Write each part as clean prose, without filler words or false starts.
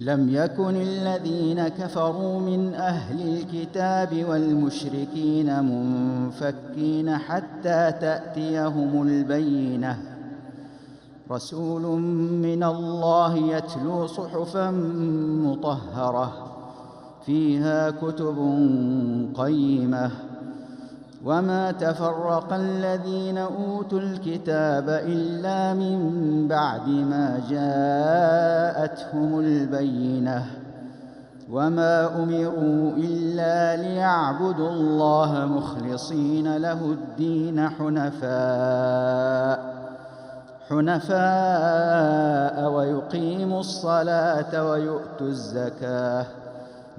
لم يكن الذين كفروا من أهل الكتاب والمشركين منفكين حتى تأتيهم البينة، رسول من الله يتلو صحفا مطهرة فيها كتب قيمة. وما تفرق الذين أوتوا الكتاب إلا من بعد ما جاءتهم البينة، وما أمروا إلا ليعبدوا الله مخلصين له الدين حنفاء ويقيموا الصلاة ويؤتوا الزكاة،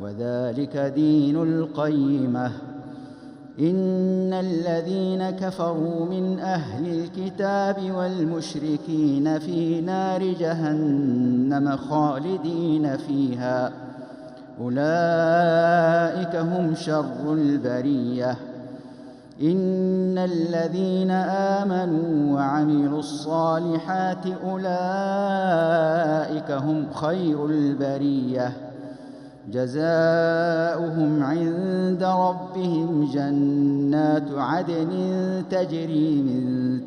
وذلك دين القيمة. إن الذين كفروا من أهل الكتاب والمشركين في نار جهنم خالدين فيها، أولئك هم شر البرية. إن الذين آمنوا وعملوا الصالحات أولئك هم خير البرية، جزاؤهم عند ربهم جنات عدن تجري من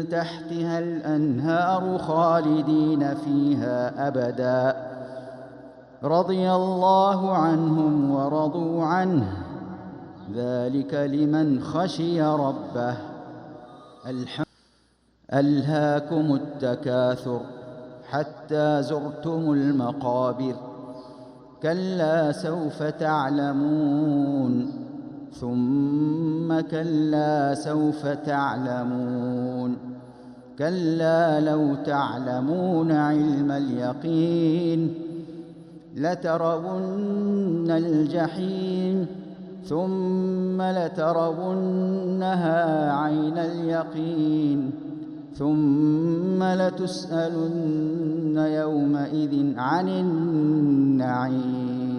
تحتها الأنهار خالدين فيها أبدا، رضي الله عنهم ورضوا عنه، ذلك لمن خشي ربه. ألهاكم التكاثر حتى زرتم المقابر، كلا سوف تعلمون ثم كلا سوف تعلمون، كلا لو تعلمون علم اليقين لترون الجحيم ثم لترونها عين اليقين ثم لتسألن يومئذ عن النعيم.